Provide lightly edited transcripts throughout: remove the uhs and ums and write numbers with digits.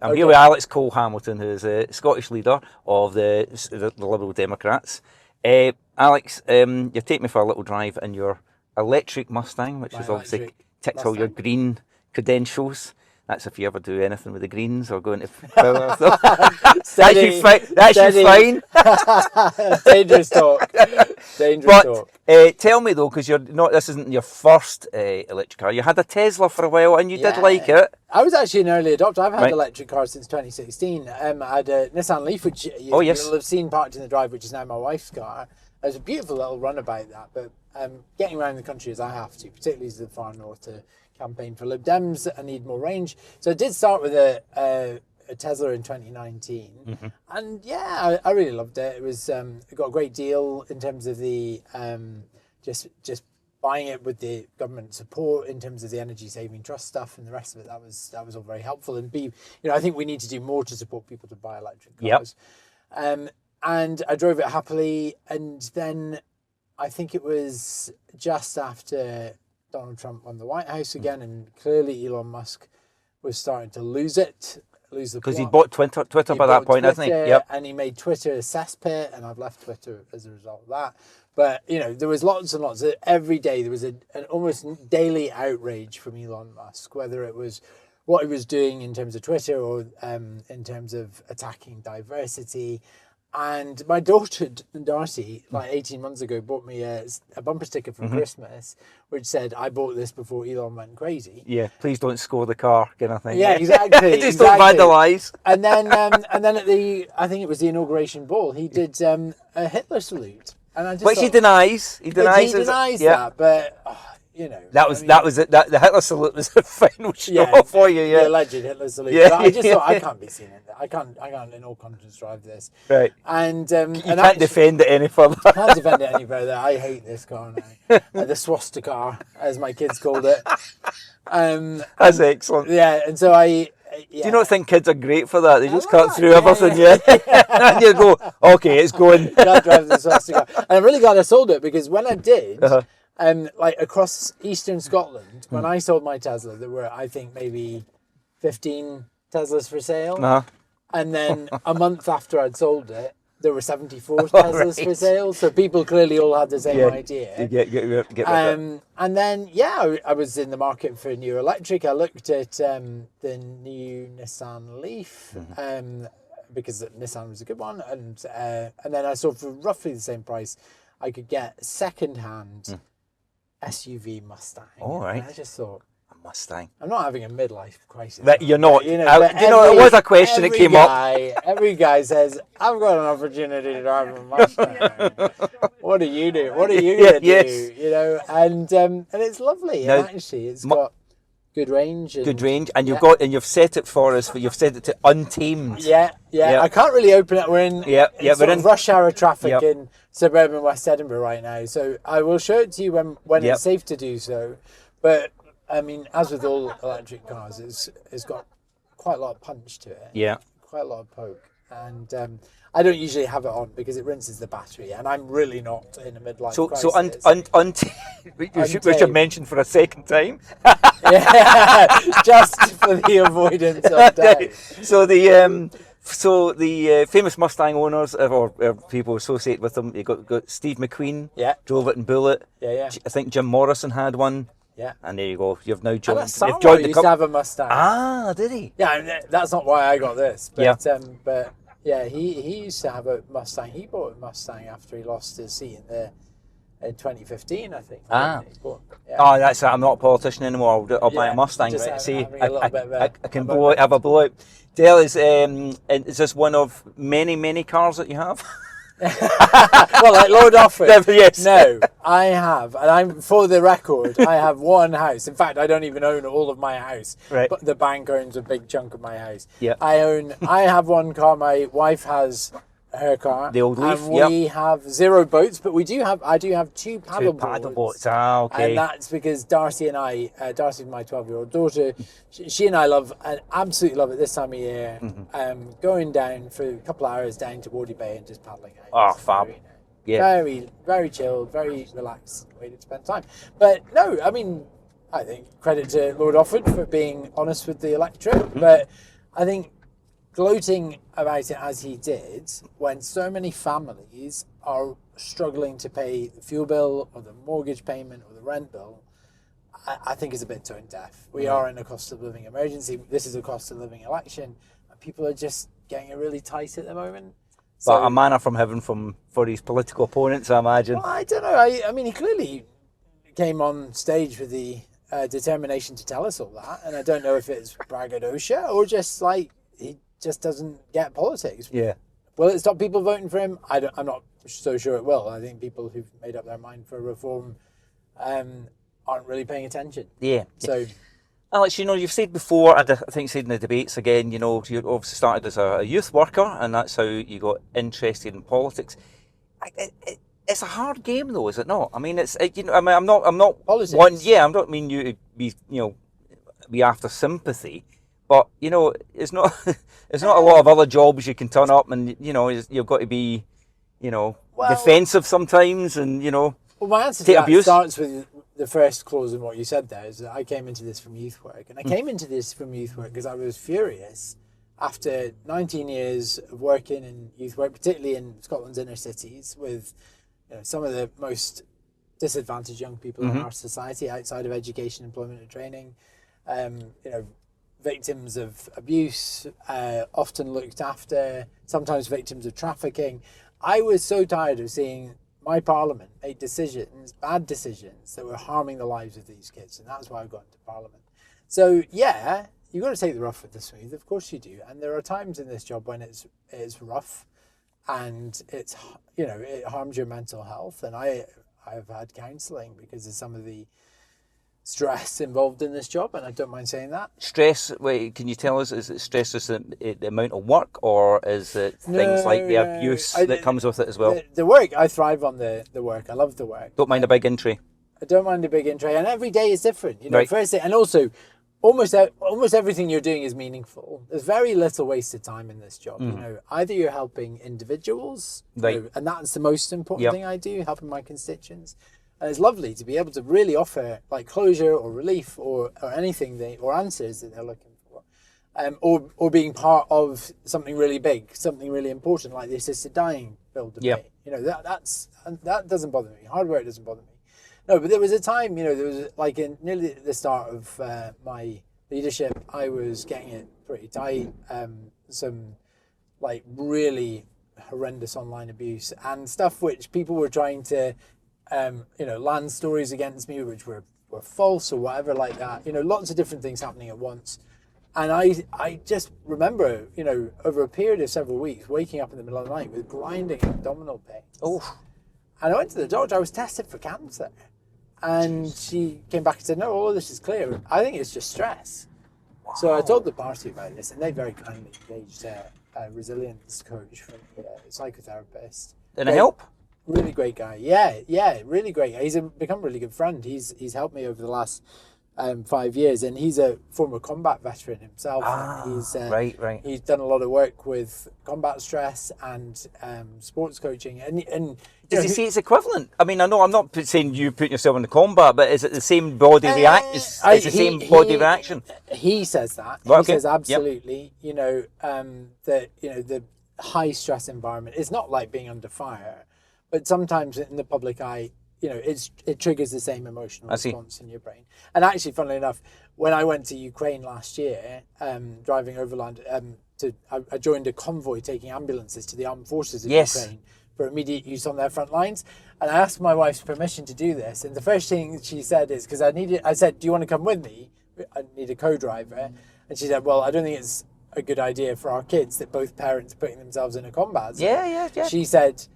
I'm here with Alex Cole Hamilton, who is a Scottish leader of the Liberal Democrats. Alex, you take me for a little drive in your electric Mustang, which is obviously ticks all your green credentials. That's if you ever do anything with the greens or go into power. That's your fine. Dangerous talk. Tell me though, because this isn't your first electric car. You had a Tesla for a while and you did like it. I was actually an early adopter. I've had electric cars since 2016. I had a Nissan Leaf, which you'll have seen parked in the drive, which is now my wife's car. There's a beautiful little runabout that, but getting around the country as I have to, particularly to the far north to campaign for Lib Dems, I need more range. So I did start with a Tesla in 2019, and I really loved it. It was I got a great deal in terms of the just buying it with the government support in terms of the energy saving trust stuff and the rest of it. That was all very helpful. And I think we need to do more to support people to buy electric cars. And I drove it happily, and then I think it was just after Donald Trump won the White House again, and clearly Elon Musk was starting to lose the plot. Because he bought Twitter by that point, hasn't he? Yep. And he made Twitter a cesspit, and I've left Twitter as a result of that. But, there was lots and lots. Every day there was an almost daily outrage from Elon Musk, whether it was what he was doing in terms of Twitter or in terms of attacking diversity. And my daughter, Darcy, like 18 months ago, bought me a bumper sticker for Christmas, which said, "I bought this before Elon went crazy." Yeah, please don't score the car, kind of thing. Yeah, exactly. Just don't vandalise. And then at I think it was the inauguration ball, he did a Hitler salute. And I just Which he denies. He denies that, but... That was the Hitler salute was the final straw for you, the alleged Hitler salute. Yeah, but I just thought I can't be seen in that. I can't in all conscience drive this. Right. And you can't defend it any further. I can't defend it any further. I hate this car now. The swastika, as my kids called it. That's excellent. Yeah, and so I. Yeah. Do you not think kids are great for that? They just cut through everything, and you go, okay, it's going. Can't drive the swastika. And I'm really glad I sold it, because when I did. Like across eastern Scotland, when I sold my Tesla, there were, I think, maybe 15 Teslas for sale. And then a month after I'd sold it, there were 74 Teslas for sale. So people clearly all had the same idea. Get and then, I was in the market for a new electric. I looked at the new Nissan Leaf because Nissan was a good one. And then I saw for roughly the same price, I could get second-hand SUV Mustang. All right. And I just thought, a Mustang. I'm not having a midlife crisis. That you're not. It was a question that came up. Every guy says, I've got an opportunity to drive a Mustang. What do you do? What are you going to do? And it's lovely. Now, and actually, it's got good range. And you've set it for us, but you've set it to untamed. Yeah. I can't really open it. We're in we're in rush hour traffic in suburban West Edinburgh right now. So I will show it to you when it's safe to do so. But I mean, as with all electric cars, it's got quite a lot of punch to it. Yeah. Quite a lot of poke. And I don't usually have it on because it rinses the battery, and I'm really not in a midlife crisis. Which I've mentioned for a second time. Just for the avoidance of doubt. So the famous Mustang owners or people associated with them, you got Steve McQueen, drove it in Bullet. I think Jim Morrison had one. Yeah. And there you go. You've now joined. He used to have a Mustang. Ah, did he? Yeah, that's not why I got this. But he used to have a Mustang. He bought a Mustang after he lost his seat in 2015, I think. That's it. I'm not a politician anymore. I'll buy a Mustang. I can have a blowout. Dale, is this one of many cars that you have? Well, like Lord Offord. Yes. No, I have, and for the record, I have one house. In fact, I don't even own all of my house. Right. But the bank owns a big chunk of my house. Yeah. I have one car. My wife has her car. The old Leaf. And we have 0 boats, but I do have 2 paddle boats. Ah, okay. And that's because Darcy and I, Darcy's my 12-year-old daughter, she and I absolutely love it this time of year, going down for a couple of hours down to Wardy Bay and just paddling out. Oh, fab. Very, very chilled, very relaxed way to spend time. But no, I mean, I think credit to Lord Offord for being honest with the electorate, but I think gloating about it as he did, when so many families are struggling to pay the fuel bill or the mortgage payment or the rent bill, I think is a bit tone deaf. We are in a cost of living emergency. This is a cost of living election. And people are just getting it really tight at the moment. But a manna from heaven for his political opponents, I imagine. Well, I don't know. I mean, he clearly came on stage with the determination to tell us all that. And I don't know if it's braggadocio or just like he just doesn't get politics. Yeah. Will it stop people voting for him? I'm not so sure it will. I think people who've made up their mind for reform aren't really paying attention. Yeah. So, Alex, you've said before, I think you said in the debates again, you obviously started as a youth worker, and that's how you got interested in politics. It's a hard game, though, is it not? I mean, I'm not politics. I'm not mean you to be, be after sympathy, but it's not a lot of other jobs you can turn up, and you've got to be, defensive sometimes, and Well, my answer to take that abuse. starts with the first clause in what you said there, is that I came into this from youth work. And I came into this from youth work because I was furious after 19 years of working in youth work, particularly in Scotland's inner cities, with some of the most disadvantaged young people in our society outside of education, employment and training, victims of abuse, often looked after, sometimes victims of trafficking. I was so tired of seeing my parliament made bad decisions that were harming the lives of these kids, and that's why I got into parliament. So yeah, you've got to take the rough with the smooth, of course you do. And there are times in this job when it's rough, and it harms your mental health. And I've had counselling because of some of the stress involved in this job, and I don't mind saying that. Stress, wait, can you tell us, is it stress just the amount of work, or is it things like the abuse that comes with it as well? The work, I thrive on the work. I love the work. Don't mind a big entry. I don't mind a big entry, and every day is different. Right. First day, and also almost everything you're doing is meaningful. There's very little wasted time in this job. Either you're helping individuals, right, and that's the most important thing I do, helping my constituents. And it's lovely to be able to really offer like closure or relief or anything or answers that they're looking for, or being part of something really big, something really important like the assisted dying bill debate. That doesn't bother me. Hard work doesn't bother me. No, but there was a time, there was like in nearly the start of my leadership, I was getting it pretty tight. Some like really horrendous online abuse and stuff which people were trying to land stories against me which were false or whatever like that. Lots of different things happening at once. And I just remember, over a period of several weeks, waking up in the middle of the night with grinding abdominal pain. Oh. And I went to the doctor. I was tested for cancer. And she came back and said, no, all of this is clear. I think it's just stress. Wow. So I told the party about this, and they very kindly engaged a resilience coach from a psychotherapist. Did it help? Really great guy. Yeah, really great guy. He's become a really good friend. He's helped me over the last 5 years, and he's a former combat veteran himself. Right. He's done a lot of work with combat stress and sports coaching. And does he say it's equivalent? I mean, I know I'm not saying you putting yourself into combat, but is it the same body reaction? He says that. Right, he says absolutely. Yep. The high stress environment is not like being under fire. But sometimes in the public eye, it triggers the same emotional response in your brain. And actually, funnily enough, when I went to Ukraine last year, driving overland, I joined a convoy taking ambulances to the armed forces of Ukraine for immediate use on their front lines. And I asked my wife's permission to do this. And the first thing she said is, because I said, do you want to come with me? I need a co-driver. And she said, well, I don't think it's a good idea for our kids that both parents are putting themselves in a combat zone. Yeah. She said,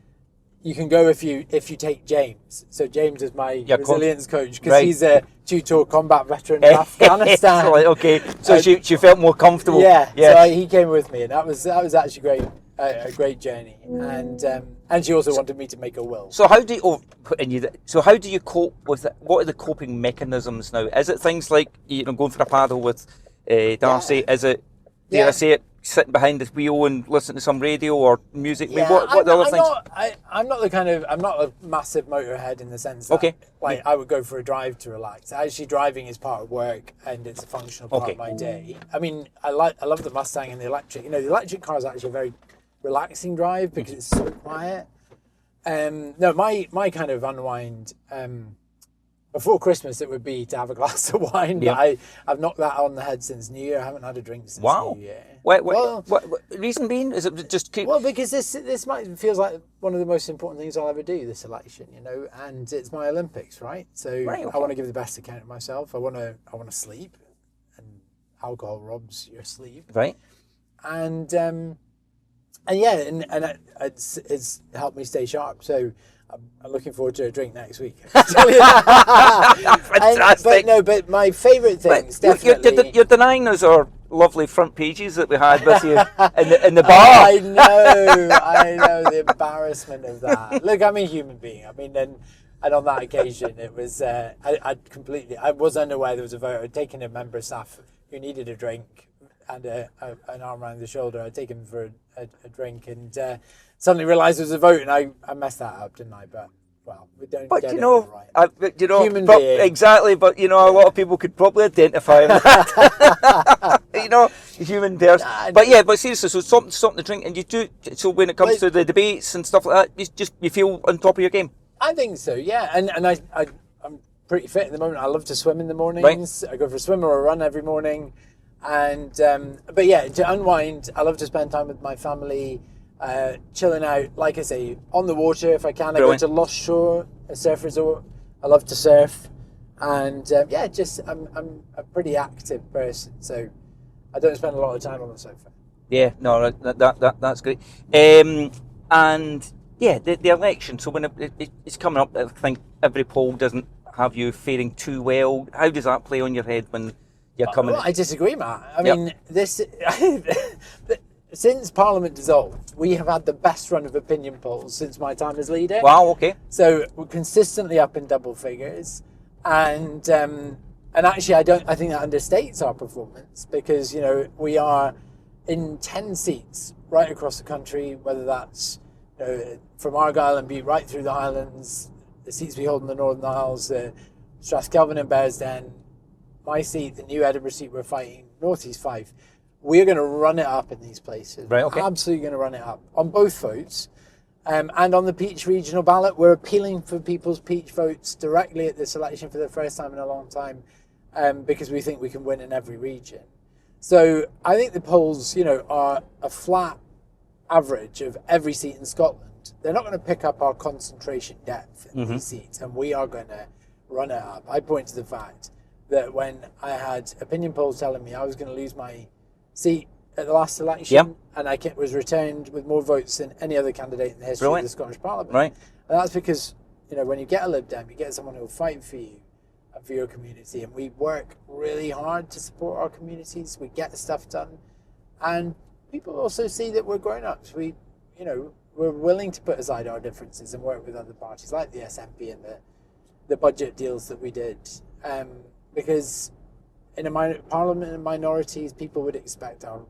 you can go if you take James. So James is my resilience coach because he's a two-tour combat veteran in Afghanistan. Okay, so she felt more comfortable. Yeah. So he came with me, and that was actually great, a great journey. And she also wanted me to make a will. So how do you cope with it? What are the coping mechanisms now? Is it things like going for a paddle with Darcy? Is it? Dare I say it? sitting behind the wheel and listening to some radio or music? Yeah, I mean, what the other things? I'm not a massive motorhead in the sense that I would go for a drive to relax. Actually, driving is part of work and it's a functional part of my day. I mean, I love the Mustang and the electric. You know, the electric car is actually a very relaxing drive because it's so quiet. No, my kind of unwind before Christmas it would be to have a glass of wine. But I've knocked that on the head since New Year. I haven't had a drink since New Year. What reason being? Is it just keep... Well, because this feels like one of the most important things I'll ever do, this election, you know, and it's my Olympics, right? So I want to give the best account of myself. I want to sleep, and alcohol robs your sleep, right? And it's helped me stay sharp. So I'm looking forward to a drink next week. Fantastic. But my favourite things, definitely... You're denying us our lovely front pages that we had with you in the bar. I know the embarrassment of that. Look, I'm a human being. I mean, and on that occasion, it was I was unaware there was a vote. I'd taken a member of staff who needed a drink and an arm around the shoulder. I'd taken him for a drink and suddenly realised there was a vote, and I messed that up, didn't I? But well, we don't. But get you know, right. human being. Exactly. But you know, a lot of people could probably identify with that. You know, human person. But seriously, so something to drink, and you do. So when it comes to the debates and stuff like that, you feel on top of your game. I think so. Yeah, and I'm pretty fit at the moment. I love to swim in the mornings. Right. I go for a swim or a run every morning, and but yeah, to unwind, I love to spend time with my family. Chilling out, like I say, on the water if I can. Brilliant. I go to Lost Shore, a surf resort. I love to surf, and I'm a pretty active person, so I don't spend a lot of time on the sofa. Yeah, no, that's great. And yeah, the election. So when it's coming up, I think every poll doesn't have you faring too well. How does that play on your head when you're coming? Well, I disagree, Matt. I mean, this. Since Parliament dissolved, we have had the best run of opinion polls since my time as leader. Wow, okay. So we're consistently up in double figures, and actually, I think that understates our performance because you know we are in 10 seats right across the country, whether that's from Argyll and Bute right through the Highlands, the seats we hold in the Northern Isles, Strathkelvin and Bearsden, my seat, the new Edinburgh seat we're fighting, North East 5. We're going to run it up in these places. Right, okay. Absolutely going to run it up on both votes. And on the Peach regional ballot, we're appealing for people's Peach votes directly at this election for the first time in a long time because we think we can win in every region. So I think the polls, are a flat average of every seat in Scotland. They're not going to pick up our concentration depth in these seats, and we are going to run it up. I point to the fact that when I had opinion polls telling me I was going to lose my seat at the last election, and I was returned with more votes than any other candidate in the history of the Scottish Parliament. Right. And that's because, when you get a Lib Dem, you get someone who will fight for you and for your community. And we work really hard to support our communities. We get stuff done. And people also see that we're grown-ups. We're willing to put aside our differences and work with other parties like the SNP and the budget deals that we did. Because in a Parliament and minorities, people would expect our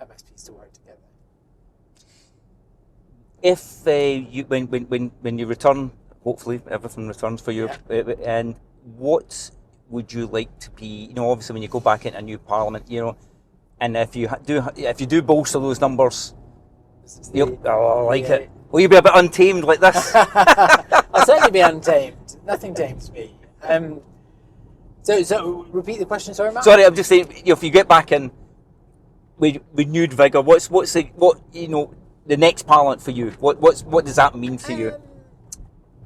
MSPs to work together. If when you return, hopefully everything returns for you, and what would you like to be? Obviously when you go back into a new Parliament, and if you do bolster those numbers, Will you be a bit untamed like this? I'll certainly be untamed. Nothing tames me. So repeat the question, sorry, Matt. Sorry, I'm just saying, if you get back in with renewed vigour, what's the next Parliament for you? What does that mean to you?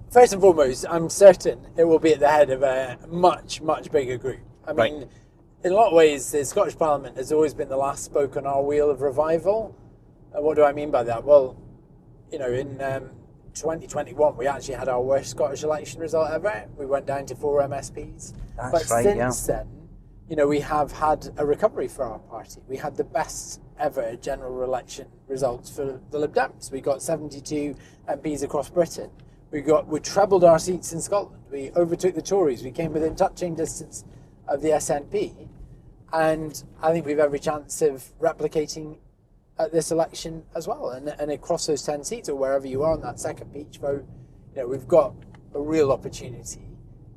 First and foremost, I'm certain it will be at the head of a much, much bigger group. I mean, in a lot of ways, the Scottish Parliament has always been the last spoke on our wheel of revival. And what do I mean by that? Well, in 2021, we actually had our worst Scottish election result ever. We went down to 4 MSPs. Since then, we have had a recovery for our party. We had the best ever general election results for the Lib Dems. We got 72 MPs across Britain. We trebled our seats in Scotland. We overtook the Tories. We came within touching distance of the SNP. And I think we've every chance of replicating at this election as well, and across those 10 seats or wherever you are on that second beach vote, we've got a real opportunity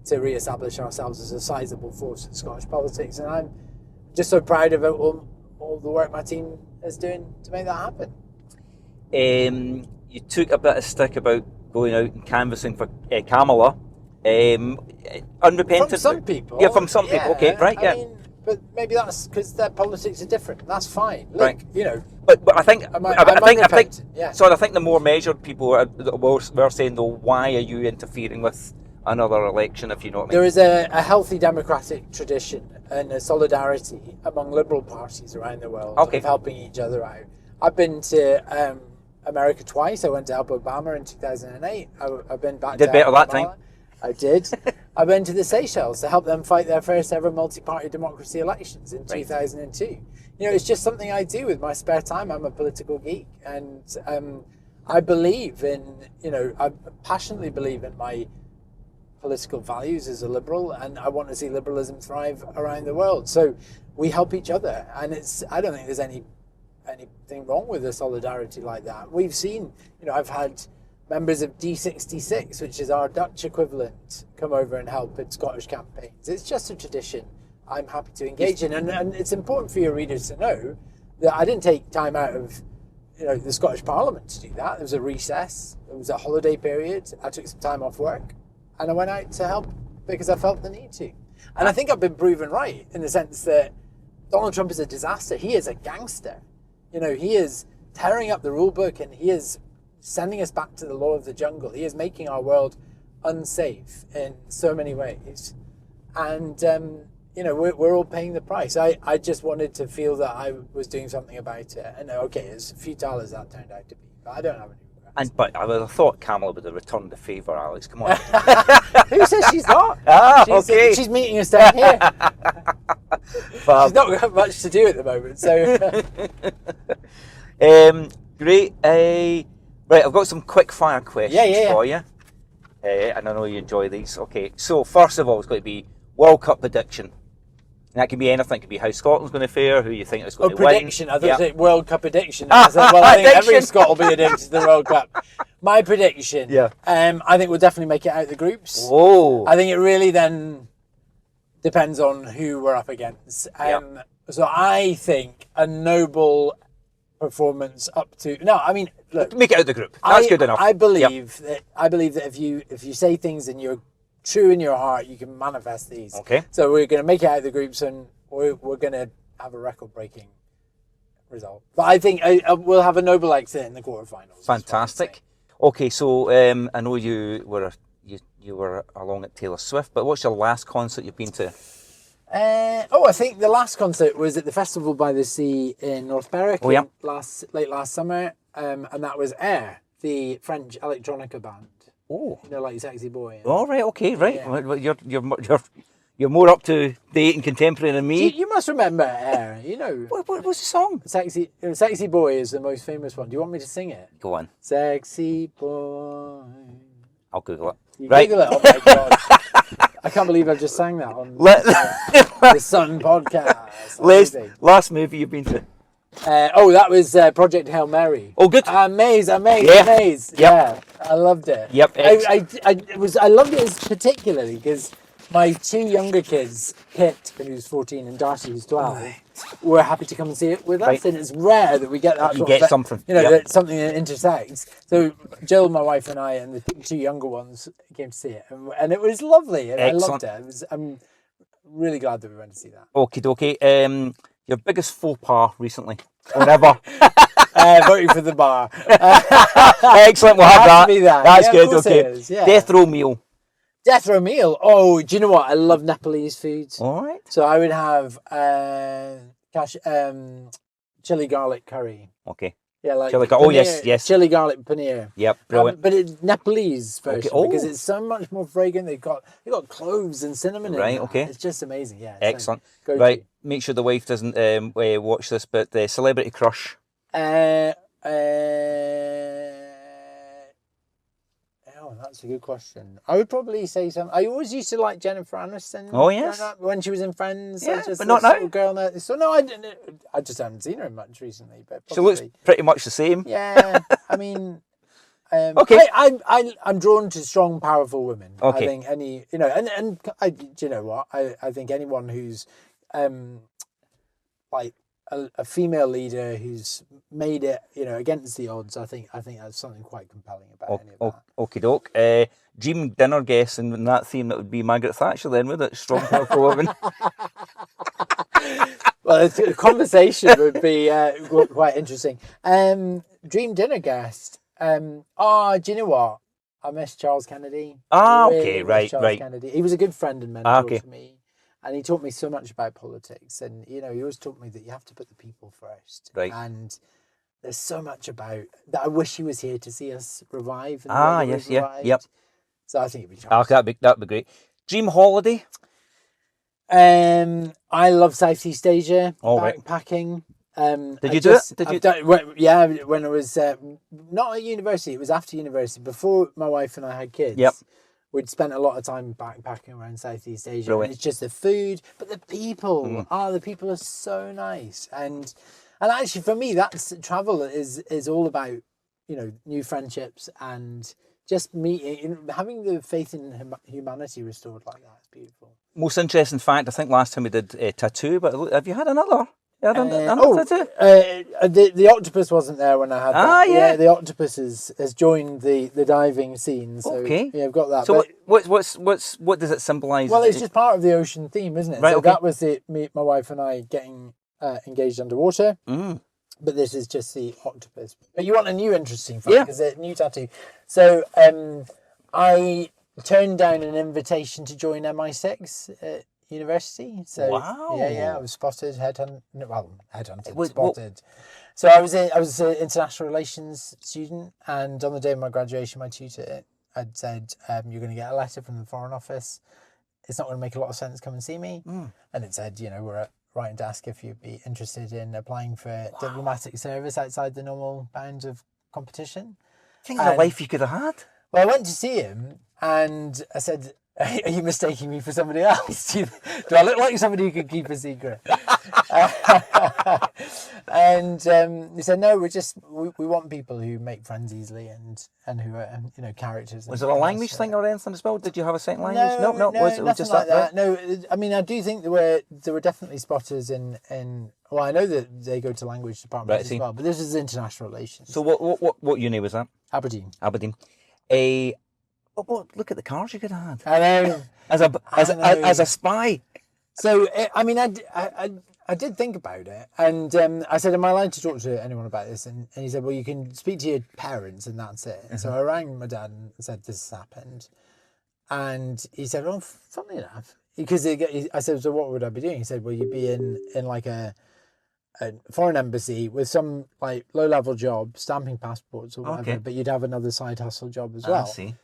to re-establish ourselves as a sizable force in Scottish politics, and I'm just so proud of all the work my team is doing to make that happen. You took a bit of stick about going out and canvassing for Kamala. Unrepentant. From some people. Yeah, from some people. Okay, right, yeah. I mean, but maybe that's because their politics are different. That's fine. Look, right. But I think yeah. So I think the more measured people were saying, though, why are you interfering with another election, if you know what I mean? There is a healthy democratic tradition and a solidarity among liberal parties around the world of helping each other out. I've been to America twice. I went to help Obama in 2008. I've been back. You did better that time. I did. I went to the Seychelles to help them fight their first ever multi-party democracy elections in 2002. It's just something I do with my spare time. I'm a political geek, and I believe in, I passionately believe in my political values as a liberal, and I want to see liberalism thrive around the world. So we help each other, and I don't think there's anything wrong with a solidarity like that. We've seen, I've had members of D66, which is our Dutch equivalent, come over and help in Scottish campaigns. It's just a tradition I'm happy to engage in, and it's important for your readers to know that I didn't take time out of the Scottish Parliament to do that. There was a recess, there was a holiday period, I took some time off work, and I went out to help because I felt the need to. And I think I've been proven right in the sense that Donald Trump is a disaster. He is a gangster. He is tearing up the rule book, and he is sending us back to the law of the jungle. He is making our world unsafe in so many ways. And, we're all paying the price. I just wanted to feel that I was doing something about it. And as futile as that turned out to be, but I don't have any regrets. But I would have thought Kamala would have returned the favour, Alex. Come on. Who says she's not? She's meeting us down here. She's not got much to do at the moment, so... Great. Right, I've got some quick fire questions for you. And I know you enjoy these. Okay, so first of all, it's going to be World Cup prediction. And that can be anything. It could be how Scotland's going to fare, who you think is going to win. Prediction. I thought you said World Cup prediction. I said, well, I think every Scot will be addicted to the World Cup. My prediction. Yeah. I think we'll definitely make it out of the groups. Oh. I think it really then depends on who we're up against. So I think a noble performance up to look, make it out of the group. That's good enough. I believe that if you say things and you're true in your heart, you can manifest these. Okay. So we're going to make it out of the groups, and we're going to have a record-breaking result. But I think we'll have a noble exit in the quarterfinals. Fantastic. Okay, so I know you were along at Taylor Swift, but what's your last concert you've been to? I think the last concert was at the Festival by the Sea in North Berwick late last summer, and that was Air, the French electronica band. Oh, like Sexy Boy. All right, okay, right. Yeah. You're more up to date and contemporary than me. You must remember Air. What was the song? Sexy Boy is the most famous one. Do you want me to sing it? Go on. Sexy Boy. I'll Google it. Google it. Oh my God. I can't believe I just sang that on the Sun podcast. Last movie you've been to? That was Project Hail Mary. Oh, good. Amaze. Yep. Yeah, I loved it. Yep. I loved it particularly because my two younger kids, Kit, who's 14, and Darcy, who's 12, were happy to come and see it with us, and it's rare that we get that. Something. Something that intersects. So Jill, my wife, and I, and the two younger ones came to see it, and it was lovely. I loved it. I'm really glad that we went to see that. Okie dokie. Your biggest faux pas recently, or ever? Voting for the bar. Excellent. We'll have that. That's good. Okay. Yeah. Death row meal. Death row meal. Oh, do you know what? I love Nepalese foods. All right. So I would have chili garlic curry. Okay. Yeah, like chili paneer, yes. Chili garlic paneer. Yep, brilliant. But it's Nepalese version because it's so much more fragrant. They've got cloves and cinnamon in it. Okay. It's just amazing. Yeah. Excellent. Right. Make sure the wife doesn't watch this, but the celebrity crush. That's a good question. I would probably say something. I always used to like Jennifer Aniston. Oh, yes. When she was in Friends. Yeah, just but not now. Girl now. So no, I didn't. I just haven't seen her much recently. But She looks pretty much the same. Yeah, I mean. Okay. I'm drawn to strong, powerful women. Okay. I think do you know what? I think anyone who's like a female leader who's made it, against the odds. I think that's something quite compelling about any of that. Okie doke. Dream dinner guest, and in that theme, that would be Margaret Thatcher then, would it? Strong, powerful woman. Well, the conversation would be quite interesting. Dream dinner guest. Do you know what? I miss Charles Kennedy. Okay, right. Kennedy. He was a good friend and mentor to me. And he taught me so much about politics. And, he always taught me that you have to put the people first. Right. And there's so much about that. I wish he was here to see us revive. Yes, yeah, yep. So I think it'd be Charles. That'd be great. Dream holiday? I love Southeast Asia. Backpacking. Did you do it? Yeah, when I was not at university, it was after university. Before my wife and I had kids, we'd spent a lot of time backpacking around Southeast Asia. And it's just the food, but the people. The people are so nice, and actually for me, that's travel is all about new friendships and just meeting, having the faith in humanity restored like that. It's beautiful. Most interesting fact, I think last time we did a tattoo, but have you had another? The octopus wasn't there when I had that. Yeah, the octopus has joined the diving scene. So, yeah, I've got that. So what does it symbolise? Well, it's just part of the ocean theme, isn't it? Right, so that was my wife and I getting engaged underwater. But this is just the octopus. But you want a new interesting fact, because it's a new tattoo. So I turned down an invitation to join MI6 at university. So wow. I was spotted, spotted. So I was an international relations student, and on the day of my graduation, my tutor had said, "You're going to get a letter from the Foreign Office. It's not going to make a lot of sense. Come and see me." And it said, we're writing to ask if you'd be interested in applying for diplomatic service outside the normal bounds of competition. Think of the life you could have had. Well, I went to see him, and I said, "Are you mistaking me for somebody else? Do I look like somebody who could keep a secret?" And he said, "No, we want people who make friends easily and who are characters." Was it a language thing or anything as well? Did you have a second language? No, was it just like that? No, I mean, I do think there were definitely spotters in. Well, I know that they go to language departments as well, but this is international relations. So what uni was that? Aberdeen. Well, look at the cars you could have had. I know. as a spy. So I mean, I did think about it, and I said, "Am I allowed to talk to anyone about this?" And he said, "Well, you can speak to your parents, and that's it." So I rang my dad and said, "This has happened," and he said, "Oh, funny enough," because I said, "So what would I be doing?" He said, "Well, you'd be in like a foreign embassy with some like low level job, stamping passports or whatever, but you'd have another side hustle job as well." I see.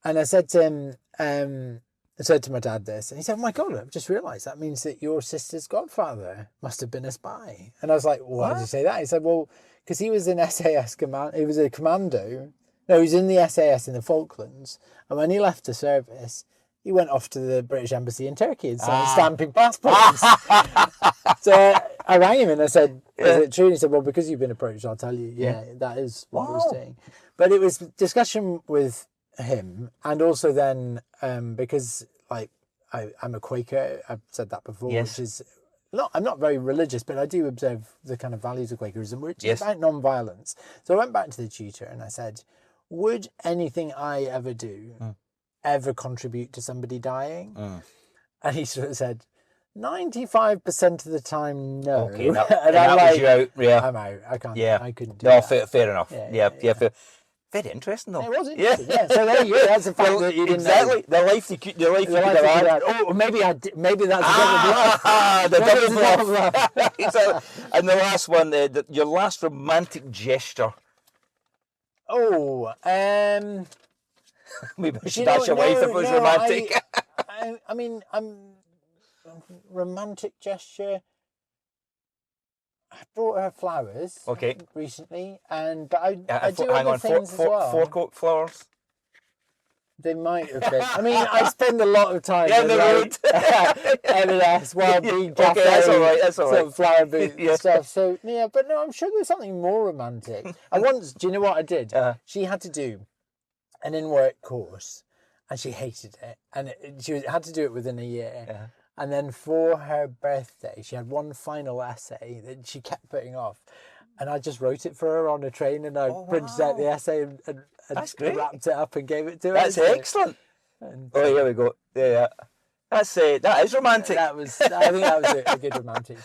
And I said to him, I said to my dad this, and he said, "Oh my God, I've just realised that means that your sister's godfather must have been a spy." And I was like, "Why did you say that?" He said, "Well, because he was an SAS command. He was a commando. No, he was in the SAS in the Falklands. And when he left the service, he went off to the British Embassy in Turkey and started stamping passports." So I rang him and I said, "Is it true?" And he said, "Well, because you've been approached, I'll tell you. Yeah, that is what I was doing." But it was discussion with him, and also then because like I'm a Quaker, I've said that before, which is I'm not very religious, but I do observe the kind of values of Quakerism, which is about non-violence. So I went back to the tutor and I said, "Would anything I ever do ever contribute to somebody dying?" And he sort of said, 95% of the time, no. Okay, and that was you out. Yeah, I'm out. I can't. Yeah, I couldn't do that. Fair enough. Yeah. Very interesting, though. It was interesting. Yeah. So there you go. That's the fact that you didn't know. The life you could have had. Oh, maybe that's a double bluff. And the last one, your last romantic gesture. Oh, maybe I should ask your wife if it was romantic. I mean, romantic gesture. I brought her flowers recently, but I do other things as well. 4 coat flowers. They might have been. I mean, I spend a lot of time on the road. M&S, Wild Bee Cafe, okay, that's all right. That's all right. Sort of flower booth and stuff. So yeah, but no, I'm sure there's something more romantic. I once, do you know what I did? She had to do an in-work course, and she hated it, and she had to do it within a year. And then for her birthday, she had one final essay that she kept putting off. And I just wrote it for her on a train, and I printed out the essay and wrapped it up and gave it to her. That's excellent. And, here we go. Yeah. That is romantic. I think that was a good romantic